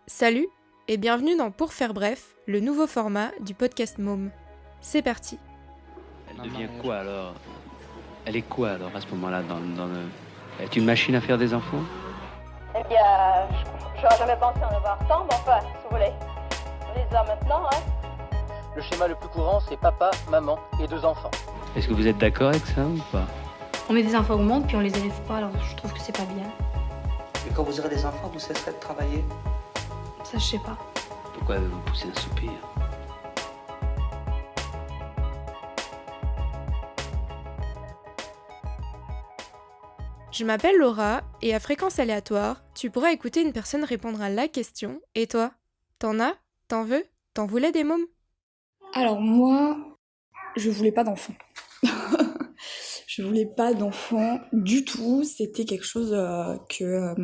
Salut et bienvenue dans Pour faire bref, le nouveau format du podcast Môme. C'est parti. Elle devient quoi alors? Elle est quoi alors à ce moment-là dans le... Elle est une machine à faire des enfants? Eh bien, j'aurais jamais pensé en avoir tant, mais enfin, si vous voulez. On les a maintenant, hein. Le schéma le plus courant, c'est papa, maman et 2 enfants. Est-ce que vous êtes d'accord avec ça ou pas? On met des enfants au monde puis on les élève pas, alors je trouve que c'est pas bien. Et quand vous aurez des enfants, vous cesserez de travailler? Ça, je sais pas. Pourquoi vous poussez un soupir? Je m'appelle Laura et à fréquence aléatoire, tu pourras écouter une personne répondre à la question. Et toi? T'en as? T'en veux? T'en voulais des mômes? Alors moi, je voulais pas d'enfant. Je voulais pas d'enfant du tout. C'était quelque chose que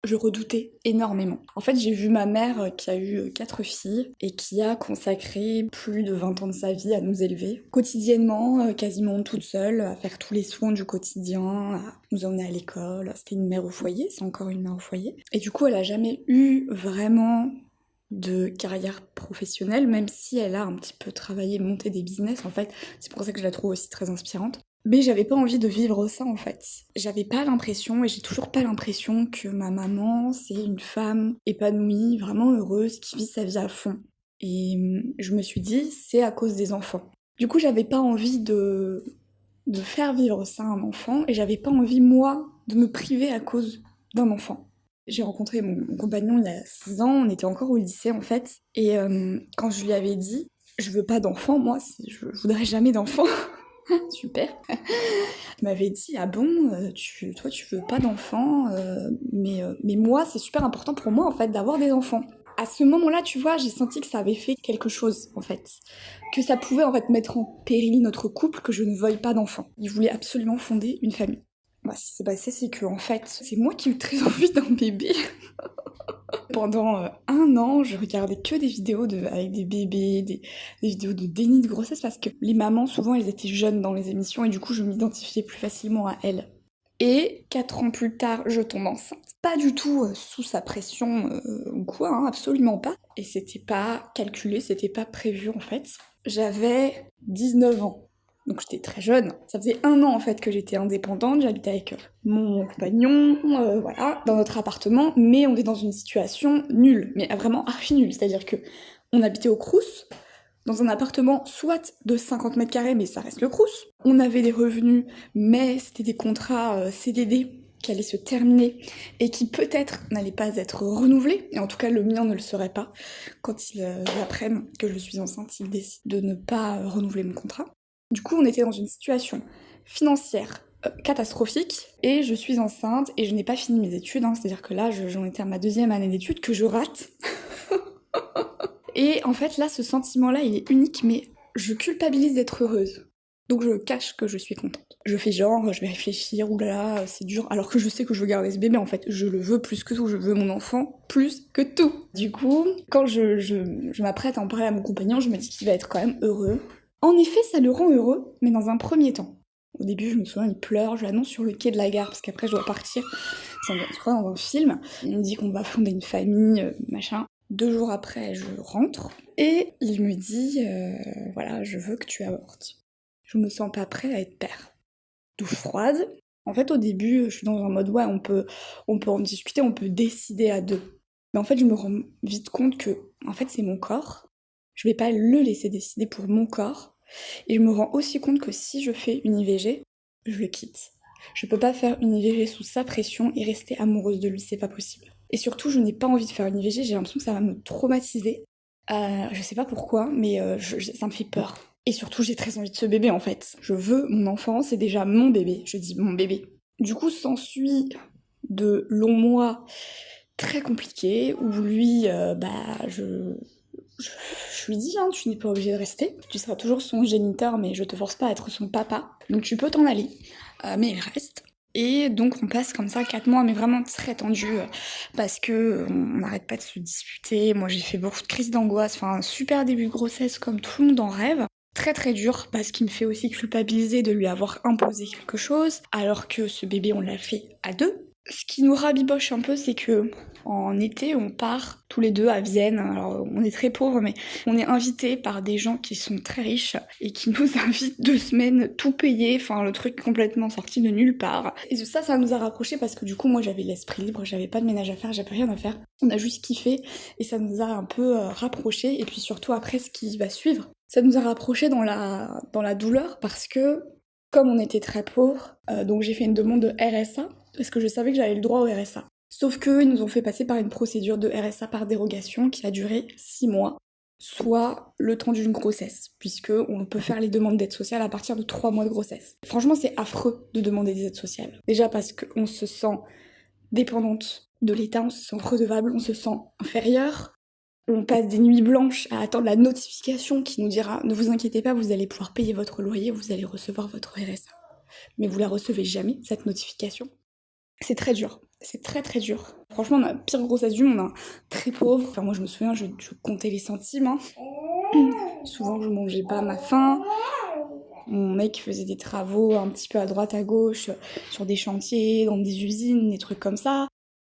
je redoutais énormément. En fait, j'ai vu ma mère qui a eu 4 filles et qui a consacré plus de 20 ans de sa vie à nous élever. Quotidiennement, quasiment toute seule, à faire tous les soins du quotidien, à nous emmener à l'école. C'était une mère au foyer, c'est encore une mère au foyer. Et du coup, elle a jamais eu vraiment de carrière professionnelle, même si elle a un petit peu travaillé, monté des business, en fait. C'est pour ça que je la trouve aussi très inspirante. Mais j'avais pas envie de vivre ça, en fait. J'avais pas l'impression, et j'ai toujours pas l'impression, que ma maman, c'est une femme épanouie, vraiment heureuse, qui vit sa vie à fond. Et je me suis dit, c'est à cause des enfants. Du coup, j'avais pas envie de faire vivre ça à un enfant, et j'avais pas envie, moi, de me priver à cause d'un enfant. J'ai rencontré mon compagnon il y a 6 ans, on était encore au lycée en fait, et quand je lui avais dit « je veux pas d'enfant, moi, je voudrais jamais d'enfant », super, il m'avait dit « ah bon, toi tu veux pas d'enfant, mais moi c'est super important pour moi en fait d'avoir des enfants ». À ce moment-là, tu vois, j'ai senti que ça avait fait quelque chose en fait, que ça pouvait en fait mettre en péril notre couple, que je ne veuille pas d'enfant. Il voulait absolument fonder une famille. Bah, ce qui s'est passé, c'est que en fait, c'est moi qui ai eu très envie d'un bébé. Pendant 1 an, je regardais que des vidéos avec des bébés, des vidéos de déni de grossesse, parce que les mamans, souvent, elles étaient jeunes dans les émissions, et du coup, je m'identifiais plus facilement à elles. Et 4 ans plus tard, je tombe enceinte. Pas du tout sous sa pression ou quoi, hein, absolument pas. Et c'était pas calculé, c'était pas prévu en fait. J'avais 19 ans. Donc j'étais très jeune, ça faisait 1 an en fait que j'étais indépendante, j'habitais avec mon compagnon, voilà, dans notre appartement, mais on est dans une situation nulle, mais vraiment archi nulle, c'est-à-dire que on habitait au Crous, dans un appartement soit de 50 mètres carrés, mais ça reste le Crous, on avait des revenus, mais c'était des contrats CDD qui allaient se terminer, et qui peut-être n'allaient pas être renouvelés, et en tout cas le mien ne le serait pas, quand ils apprennent que je suis enceinte, ils décident de ne pas renouveler mon contrat. Du coup, on était dans une situation financière catastrophique, et je suis enceinte, et je n'ai pas fini mes études, hein, c'est-à-dire que là, j'en étais à ma 2e année d'études, que je rate. Et en fait, là, ce sentiment-là, il est unique, mais je culpabilise d'être heureuse. Donc je cache que je suis contente. Je fais genre, je vais réfléchir, oulala, c'est dur, alors que je sais que je veux garder ce bébé, en fait. Je le veux plus que tout, je veux mon enfant plus que tout. Du coup, quand je m'apprête à en parler à mon compagnon, je me dis qu'il va être quand même heureux. En effet, ça le rend heureux, mais dans un premier temps. Au début, je me souviens, il pleure, je l'annonce sur le quai de la gare, parce qu'après, je dois partir. C'est dans un film. Il me dit qu'on va fonder une famille, machin. 2 jours après, je rentre, et il me dit voilà, je veux que tu avortes. Je me sens pas prêt à être père. Douche froide. En fait, au début, je suis dans un mode, ouais, on peut en discuter, on peut décider à 2. Mais en fait, je me rends vite compte que, en fait, c'est mon corps. Je vais pas le laisser décider pour mon corps. Et je me rends aussi compte que si je fais une IVG, je le quitte. Je peux pas faire une IVG sous sa pression et rester amoureuse de lui, c'est pas possible. Et surtout, je n'ai pas envie de faire une IVG, j'ai l'impression que ça va me traumatiser. Je sais pas pourquoi, mais ça me fait peur. Et surtout, j'ai très envie de ce bébé en fait. Je veux mon enfant, c'est déjà mon bébé, je dis mon bébé. Du coup, s'ensuit de longs mois très compliqués où lui, je lui dis, hein, tu n'es pas obligé de rester. Tu seras toujours son géniteur, mais je te force pas à être son papa. Donc tu peux t'en aller. Mais il reste. Et donc on passe comme ça 4 mois, mais vraiment très tendus, parce que on n'arrête pas de se disputer. Moi j'ai fait beaucoup de crises d'angoisse, enfin un super début de grossesse comme tout le monde en rêve. Très très dur, parce qu'il me fait aussi culpabiliser de lui avoir imposé quelque chose, alors que ce bébé on l'a fait à 2. Ce qui nous rabiboche un peu, c'est que en été, on part tous les deux à Vienne. Alors, on est très pauvres, mais on est invités par des gens qui sont très riches et qui nous invitent 2 semaines tout payé. Enfin, le truc complètement sorti de nulle part. Et ça nous a rapprochés parce que du coup, moi, j'avais l'esprit libre, j'avais pas de ménage à faire, j'avais rien à faire. On a juste kiffé et ça nous a un peu rapprochés. Et puis surtout après, ce qui va suivre, ça nous a rapprochés dans la douleur parce que comme on était très pauvres, donc j'ai fait une demande de RSA parce que je savais que j'avais le droit au RSA. Sauf qu'eux, ils nous ont fait passer par une procédure de RSA par dérogation qui a duré 6 mois, soit le temps d'une grossesse, puisque on peut faire les demandes d'aide sociale à partir de 3 mois de grossesse. Franchement, c'est affreux de demander des aides sociales. Déjà parce qu'on se sent dépendante de l'État, on se sent redevable, on se sent inférieur. On passe des nuits blanches à attendre la notification qui nous dira « Ne vous inquiétez pas, vous allez pouvoir payer votre loyer, vous allez recevoir votre RSA. » Mais vous la recevez jamais, cette notification. C'est très dur, c'est très très dur. Franchement, ma pire grossesse du monde, hein. Très pauvre. Enfin, moi je me souviens, je comptais les centimes. Hein. Souvent, je mangeais pas à ma faim. Mon mec faisait des travaux un petit peu à droite à gauche, sur des chantiers, dans des usines, des trucs comme ça.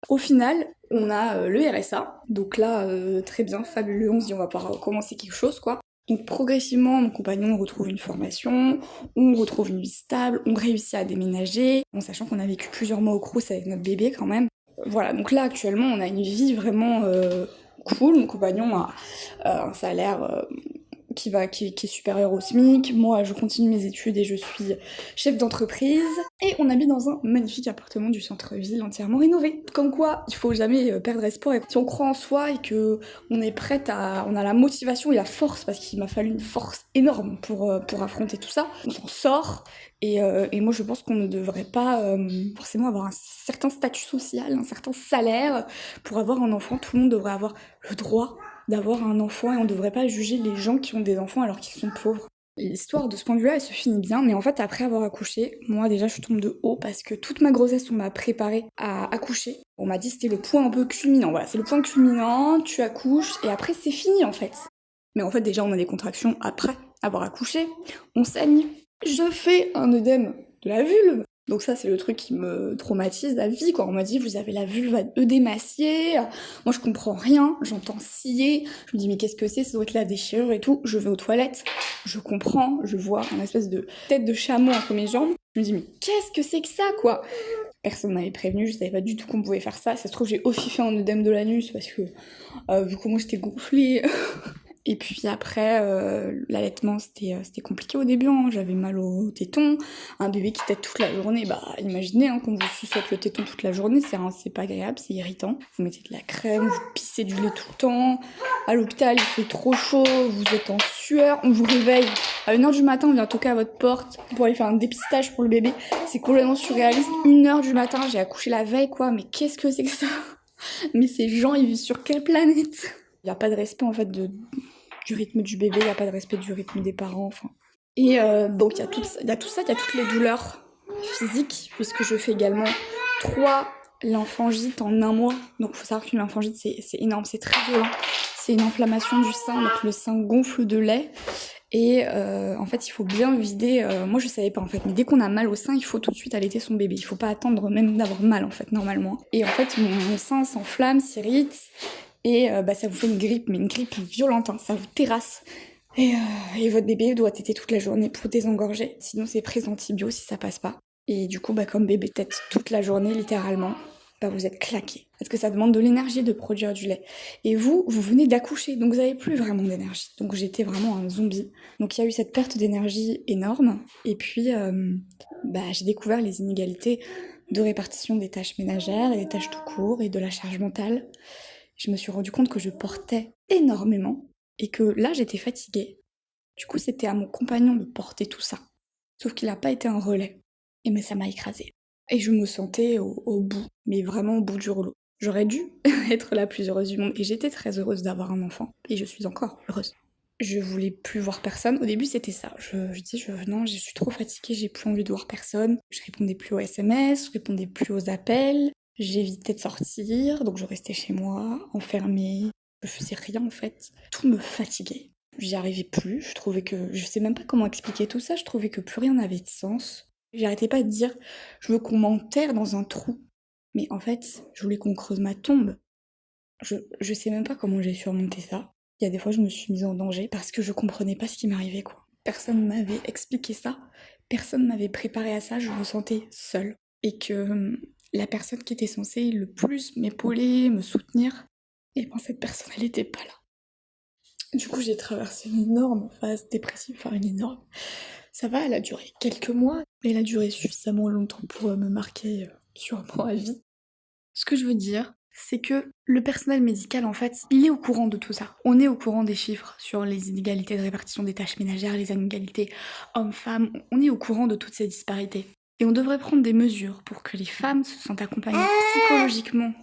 Au final, on a le RSA. Donc là, très bien, fabuleux. On se dit on va pouvoir commencer quelque chose, quoi. Donc progressivement, mon compagnon retrouve une formation, on retrouve une vie stable, on réussit à déménager, en sachant qu'on a vécu plusieurs mois au Crous avec notre bébé quand même. Voilà, donc là actuellement on a une vie vraiment cool, mon compagnon a un salaire qui est supérieur au SMIC, moi je continue mes études et je suis chef d'entreprise, et on habite dans un magnifique appartement du centre-ville entièrement rénové. Comme quoi, il faut jamais perdre espoir, et si on croit en soi et que on est prête on a la motivation et la force, parce qu'il m'a fallu une force énorme pour affronter tout ça, on s'en sort, et moi je pense qu'on ne devrait pas forcément avoir un certain statut social, un certain salaire pour avoir un enfant. Tout le monde devrait avoir le droit d'avoir un enfant et on devrait pas juger les gens qui ont des enfants alors qu'ils sont pauvres. L'histoire de ce point de vue-là, elle se finit bien, mais en fait, après avoir accouché, moi déjà je tombe de haut parce que toute ma grossesse, on m'a préparée à accoucher. On m'a dit c'était le point un peu culminant, voilà, c'est le point culminant, tu accouches et après c'est fini en fait. Mais en fait, déjà on a des contractions après avoir accouché, on saigne. Je fais un œdème de la vulve. Donc ça, c'est le truc qui me traumatise à vie, quoi. On m'a dit, vous avez la vulve œdémaciée. Moi, je comprends rien. J'entends scier. Je me dis, mais qu'est-ce que c'est? Ça doit être la déchirure et tout. Je vais aux toilettes. Je comprends. Je vois une espèce de tête de chameau entre mes jambes. Je me dis, mais qu'est-ce que c'est que ça, quoi? Personne m'avait prévenu. Je savais pas du tout qu'on pouvait faire ça. Ça se trouve, j'ai aussi fait un œdème de l'anus parce que, vu comment j'étais gonflée... Et puis après, l'allaitement, c'était compliqué au début, hein. J'avais mal au téton. Un bébé qui tète toute la journée, bah imaginez, hein, quand vous suçote le téton toute la journée, c'est pas agréable, c'est irritant. Vous mettez de la crème, vous pissez du lait tout le temps. À l'hôpital, il fait trop chaud, vous êtes en sueur, on vous réveille. À 1h du matin, on vient toquer à votre porte pour aller faire un dépistage pour le bébé. C'est complètement surréaliste. 1h du matin, j'ai accouché la veille, quoi. Mais qu'est-ce que c'est que ça? Mais ces gens, ils vivent sur quelle planète? Il y a pas de respect, en fait, du rythme du bébé, il n'y a pas de respect du rythme des parents, enfin. Et donc il y a tout ça, il y a toutes les douleurs physiques, puisque je fais également 3 lymphangites en 1 mois. Donc il faut savoir qu'une lymphangite, c'est énorme, c'est très violent. C'est une inflammation du sein, donc le sein gonfle de lait. Et en fait, il faut bien vider. Moi, je savais pas en fait, mais dès qu'on a mal au sein, il faut tout de suite allaiter son bébé. Il faut pas attendre même d'avoir mal en fait, normalement. Et en fait, mon sein s'enflamme, s'irrite. Et ça vous fait une grippe, mais une grippe violente, hein, ça vous terrasse. Et votre bébé doit téter toute la journée pour désengorger, sinon c'est prise d'antibio si ça passe pas. Et du coup, comme bébé tète toute la journée, littéralement, vous êtes claqué. Parce que ça demande de l'énergie de produire du lait. Et vous venez d'accoucher, donc vous avez plus vraiment d'énergie. Donc j'étais vraiment un zombie. Donc il y a eu cette perte d'énergie énorme. Et puis, j'ai découvert les inégalités de répartition des tâches ménagères et des tâches tout court et de la charge mentale. Je me suis rendu compte que je portais énormément et que là j'étais fatiguée. Du coup c'était à mon compagnon de porter tout ça. Sauf qu'il n'a pas été un relais. Et mais ça m'a écrasée. Et je me sentais au bout, mais vraiment au bout du rouleau. J'aurais dû être la plus heureuse du monde et j'étais très heureuse d'avoir un enfant. Et je suis encore heureuse. Je voulais plus voir personne. Au début c'était ça. Je disais non, je suis trop fatiguée, j'ai plus envie de voir personne. Je répondais plus aux SMS, je répondais plus aux appels. J'évitais de sortir, donc je restais chez moi, enfermée. Je faisais rien en fait. Tout me fatiguait. J'y arrivais plus. Je trouvais que... Je sais même pas comment expliquer tout ça. Je trouvais que plus rien n'avait de sens. J'arrêtais pas de dire « Je veux qu'on m'enterre dans un trou. Mais en fait, je voulais qu'on creuse ma tombe. Je sais même pas comment j'ai surmonté ça. Il y a des fois, je me suis mise en danger parce que je comprenais pas ce qui m'arrivait, quoi. Personne m'avait expliqué ça, personne m'avait préparé à ça, je me sentais seule. Et que la personne qui était censée le plus m'épauler, me soutenir, et ben cette personne, elle était pas là. Du coup, j'ai traversé une énorme phase dépressive, enfin une énorme. Ça va, elle a duré quelques mois, mais elle a duré suffisamment longtemps pour me marquer sûrement à vie. Ce que je veux dire, c'est que le personnel médical, en fait, il est au courant de tout ça. On est au courant des chiffres sur les inégalités de répartition des tâches ménagères, les inégalités hommes-femmes, on est au courant de toutes ces disparités. Et on devrait prendre des mesures pour que les femmes se sentent accompagnées psychologiquement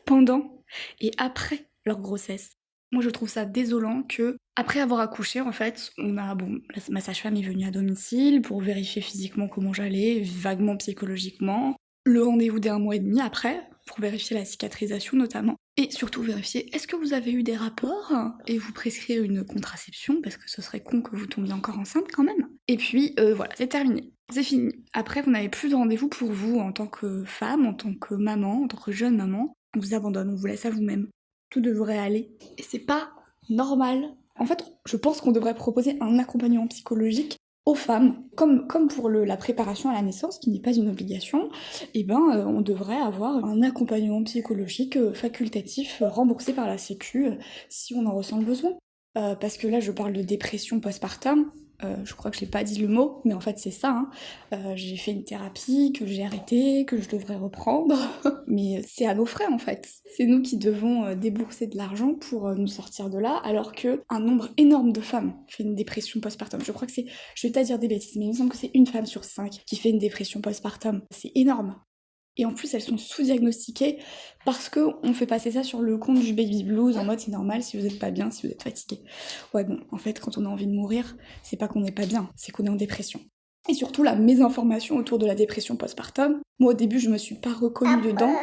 pendant et après leur grossesse. Moi, je trouve ça désolant que, après avoir accouché, en fait, ma sage-femme est venue à domicile pour vérifier physiquement comment j'allais, vaguement psychologiquement. Le rendez-vous d'1 mois et demi après, pour vérifier la cicatrisation notamment. Et surtout vérifier, est-ce que vous avez eu des rapports et vous prescrire une contraception, parce que ce serait con que vous tombiez encore enceinte quand même. Et puis, voilà, c'est terminé. C'est fini. Après, vous n'avez plus de rendez-vous pour vous en tant que femme, en tant que maman, en tant que jeune maman. On vous abandonne, on vous laisse à vous-même. Tout devrait aller. Et c'est pas normal. En fait, je pense qu'on devrait proposer un accompagnement psychologique aux femmes, comme pour la préparation à la naissance, qui n'est pas une obligation, on devrait avoir un accompagnement psychologique facultatif remboursé par la Sécu si on en ressent le besoin. Parce que là, je parle de dépression postpartum. Je crois que je n'ai pas dit le mot, mais en fait c'est ça. J'ai fait une thérapie que j'ai arrêtée, que je devrais reprendre, mais c'est à nos frais en fait. C'est nous qui devons débourser de l'argent pour nous sortir de là, alors que un nombre énorme de femmes fait une dépression postpartum. Je crois que je vais pas dire des bêtises, mais il me semble que c'est 1 femme sur 5 qui fait une dépression postpartum. C'est énorme. Et en plus, elles sont sous-diagnostiquées parce qu'on fait passer ça sur le compte du baby blues, en mode c'est normal si vous êtes pas bien, si vous êtes fatigué. Ouais bon, en fait, quand on a envie de mourir, c'est pas qu'on n'est pas bien, c'est qu'on est en dépression. Et surtout, la mésinformation autour de la dépression postpartum. Moi, au début, je me suis pas reconnue dedans.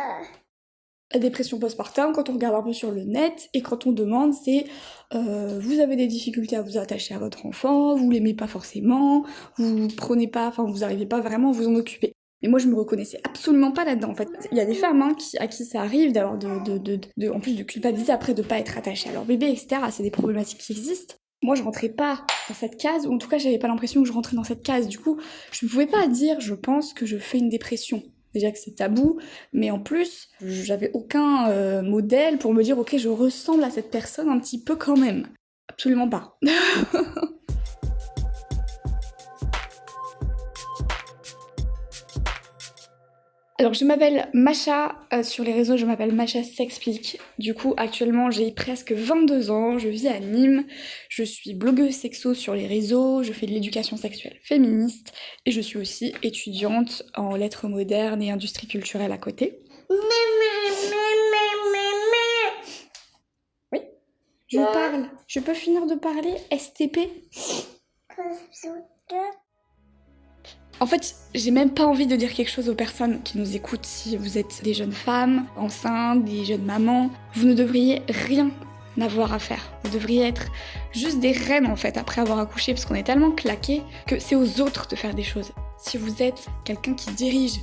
La dépression postpartum, quand on regarde un peu sur le net, et quand on demande, c'est vous avez des difficultés à vous attacher à votre enfant, vous l'aimez pas forcément, vous prenez pas, enfin vous arrivez pas vraiment à vous en occuper. Mais moi, je me reconnaissais absolument pas là-dedans. En fait, il y a des femmes à qui ça arrive d'avoir en plus de culpabiliser après de pas être attachées à leur bébé, etc. C'est des problématiques qui existent. Moi, je rentrais pas dans cette case, ou en tout cas, j'avais pas l'impression que je rentrais dans cette case. Du coup, je ne pouvais pas dire, je pense que je fais une dépression. Déjà que c'est tabou, mais en plus, j'avais aucun modèle pour me dire, ok, je ressemble à cette personne un petit peu quand même. Absolument pas. Alors je m'appelle Macha, sur les réseaux je m'appelle Macha s'explique. Du coup actuellement j'ai presque 22 ans, je vis à Nîmes, je suis blogueuse sexo sur les réseaux, je fais de l'éducation sexuelle féministe et je suis aussi étudiante en lettres modernes et industrie culturelle à côté. Oui, je parle. Je peux finir de parler, STP? En fait, j'ai même pas envie de dire quelque chose aux personnes qui nous écoutent. Si vous êtes des jeunes femmes, enceintes, des jeunes mamans, vous ne devriez rien avoir à faire. Vous devriez être juste des reines en fait après avoir accouché parce qu'on est tellement claqués que c'est aux autres de faire des choses. Si vous êtes quelqu'un qui dirige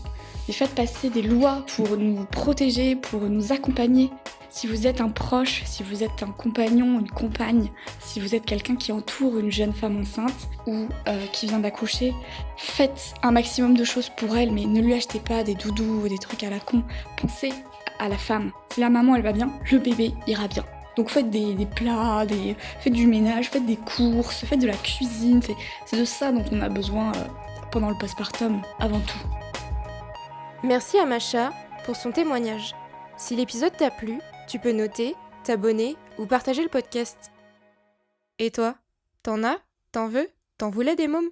et faites passer des lois pour nous protéger, pour nous accompagner, si vous êtes un proche, si vous êtes un compagnon, une compagne, si vous êtes quelqu'un qui entoure une jeune femme enceinte ou qui vient d'accoucher, faites un maximum de choses pour elle, mais ne lui achetez pas des doudous ou des trucs à la con. Pensez à la femme. Si la maman elle va bien, le bébé ira bien. Donc faites des plats, faites du ménage, faites des courses, faites de la cuisine. C'est de ça dont on a besoin pendant le postpartum, avant tout. Merci à Macha pour son témoignage. Si l'épisode t'a plu, tu peux noter, t'abonner ou partager le podcast. Et toi, t'en as? T'en veux? T'en voulais des mômes?